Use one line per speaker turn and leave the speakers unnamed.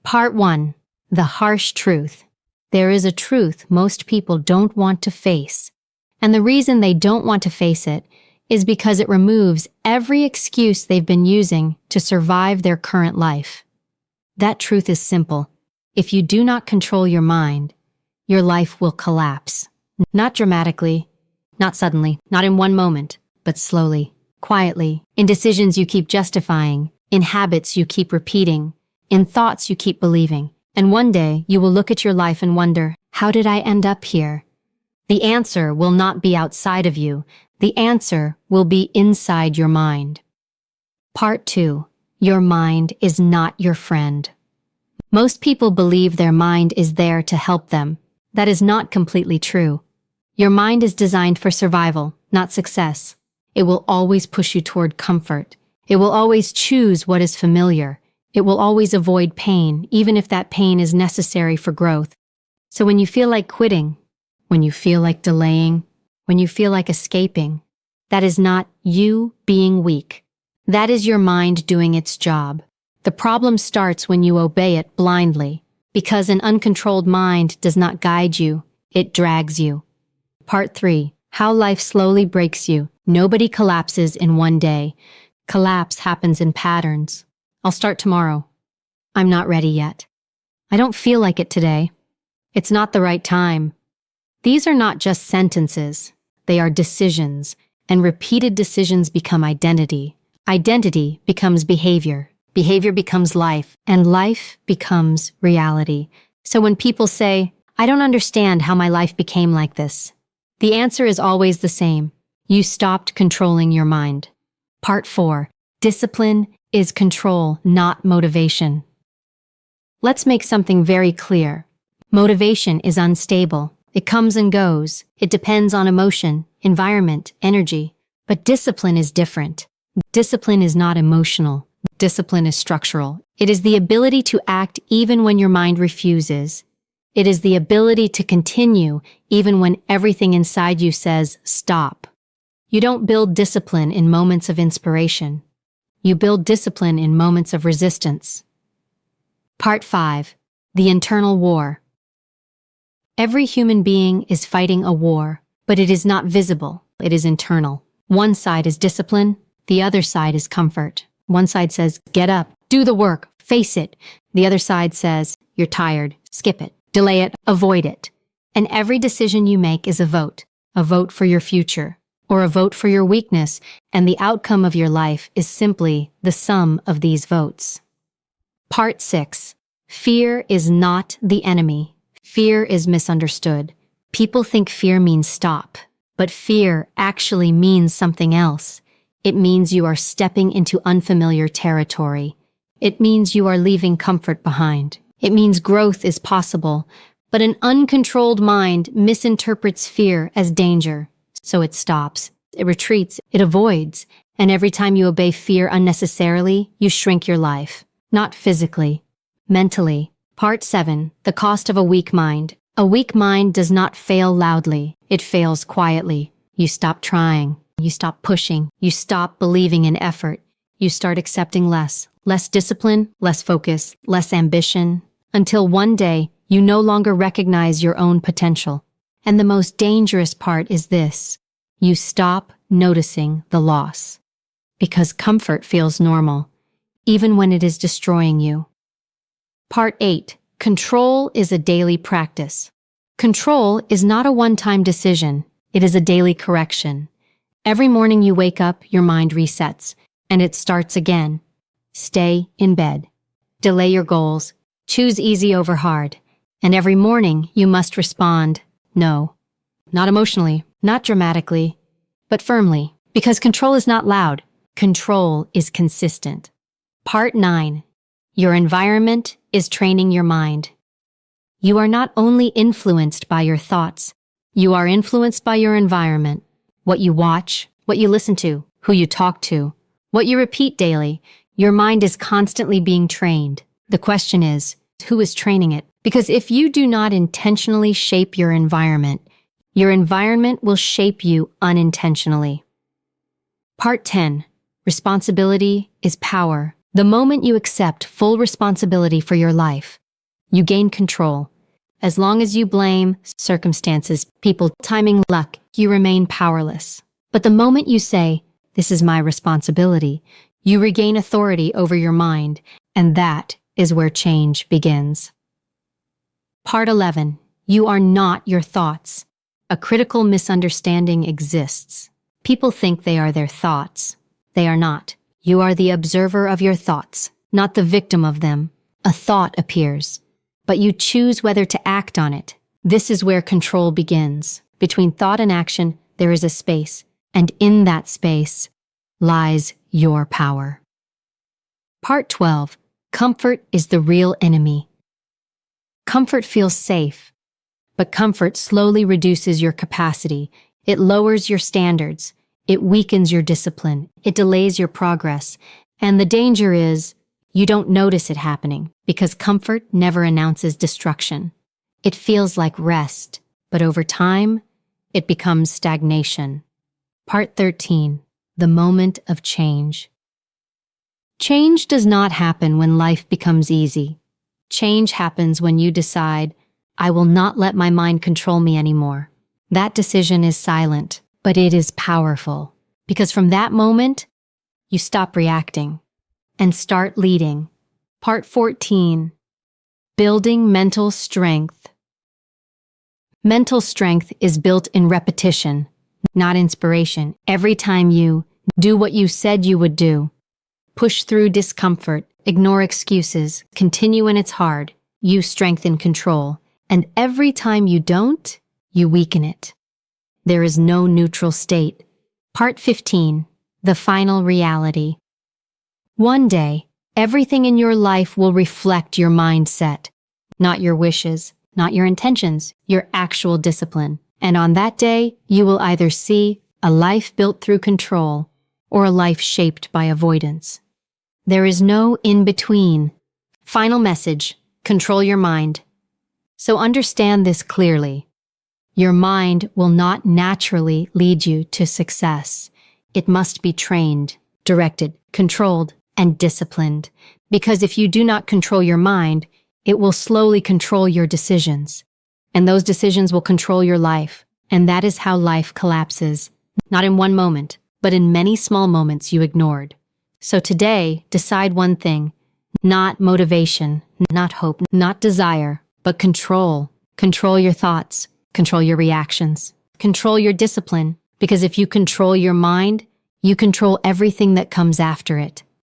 Part 1. The harsh truth. There is a truth most people don't want to face. And the reason they don't want to face it is because it removes every excuse they've been using to survive their current life. That truth is simple. If you do not control your mind, your life will collapse. Not dramatically, not suddenly, not in one moment, but slowly, quietly, in decisions you keep justifying, in habits you keep repeating, in thoughts you keep believing. And one day you will look at your life and wonder, how did I end up here? The answer will not be outside of you. The answer will be inside your mind. Part 2. Your mind is not your friend. Most people believe their mind is there to help them. That is not completely true. Your mind is designed for survival, not success. It will always push you toward comfort. It will always choose what is familiar. It will always avoid pain, even if that pain is necessary for growth. So when you feel like quitting, when you feel like delaying, when you feel like escaping, that is not you being weak. That is your mind doing its job. The problem starts when you obey it blindly, because an uncontrolled mind does not guide you, it drags you. Part 3. How life slowly breaks you. Nobody collapses in one day. Collapse happens in patterns. I'll start tomorrow. I'm not ready yet. I don't feel like it today. It's not the right time. These are not just sentences. They are decisions, and repeated decisions become identity. Identity becomes behavior. Behavior becomes life, and life becomes reality. So when people say, I don't understand how my life became like this, the answer is always the same. You stopped controlling your mind. Part 4. Discipline is control, not motivation. Let's make something very clear. Motivation is unstable. It comes and goes. It depends on emotion, environment, energy. But discipline is different. Discipline is not emotional. Discipline is structural. It is the ability to act even when your mind refuses. It is the ability to continue even when everything inside you says stop. You don't build discipline in moments of inspiration. You build discipline in moments of resistance. Part 5. The internal war. Every human being is fighting a war, but it is not visible. It is internal. One side is discipline, the other side is comfort. One side says, get up, do the work, face it. The other side says, you're tired, skip it, delay it, avoid it. And every decision you make is a vote for your future, or a vote for your weakness, and the outcome of your life is simply the sum of these votes. Part 6. Fear is not the enemy. Fear is misunderstood. People think fear means stop, but fear actually means something else. It means you are stepping into unfamiliar territory. It means you are leaving comfort behind. It means growth is possible, but an uncontrolled mind misinterprets fear as danger. So it stops, it retreats, it avoids, and every time you obey fear unnecessarily, you shrink your life. Not physically, mentally. Part 7. The cost of a weak mind. A weak mind does not fail loudly. It fails quietly. You stop trying. You stop pushing. You stop believing in effort. You start accepting less discipline, less focus, less ambition, until one day you no longer recognize your own potential. And the most dangerous part is this. You stop noticing the loss. Because comfort feels normal, even when it is destroying you. Part 8. Control is a daily practice. Control is not a one-time decision. It is a daily correction. Every morning you wake up, your mind resets, and it starts again. Stay in bed. Delay your goals. Choose easy over hard. And every morning you must respond, no. Not emotionally, not dramatically, but firmly. Because control is not loud. Control is consistent. Part 9. Your environment is training your mind. You are not only influenced by your thoughts, you are influenced by your environment. What you watch, what you listen to, who you talk to, what you repeat daily. Your mind is constantly being trained. The question is, who is training it? Because if you do not intentionally shape your environment will shape you unintentionally. Part 10. Responsibility is power. The moment you accept full responsibility for your life, you gain control. As long as you blame circumstances, people, timing, luck, you remain powerless. But the moment you say, "This is my responsibility," you regain authority over your mind, and that is where change begins. Part 11. You are not your thoughts. A critical misunderstanding exists. People think they are their thoughts. They are not. You are the observer of your thoughts, not the victim of them. A thought appears, but you choose whether to act on it. This is where control begins. Between thought and action, there is a space, and in that space lies your power. Part 12. Comfort is the real enemy. Comfort feels safe, but comfort slowly reduces your capacity. It lowers your standards. It weakens your discipline. It delays your progress. And the danger is, you don't notice it happening because comfort never announces destruction. It feels like rest, but over time, it becomes stagnation. Part 13. The moment of change. Change does not happen when life becomes easy. Change happens when you decide, "I will not let my mind control me anymore." That decision is silent, but it is powerful, because from that moment, you stop reacting and start leading. Part 14. Building mental strength. Mental strength is built in repetition, not inspiration. Every time you do what you said you would do, push through discomfort, ignore excuses, continue when it's hard, you strengthen control. And every time you don't, you weaken it. There is no neutral state. Part 15. The final reality. One day, everything in your life will reflect your mindset, not your wishes, not your intentions, your actual discipline. And on that day, you will either see a life built through control or a life shaped by avoidance. There is no in-between. Final message: control your mind. So understand this clearly. Your mind will not naturally lead you to success. It must be trained, directed, controlled, and disciplined. Because if you do not control your mind, it will slowly control your decisions. And those decisions will control your life. And that is how life collapses. Not in one moment, but in many small moments you ignored. So today, decide one thing. Not motivation, not hope, not desire, but control. Control your thoughts. Control your reactions. Control your discipline. Because if you control your mind, you control everything that comes after it.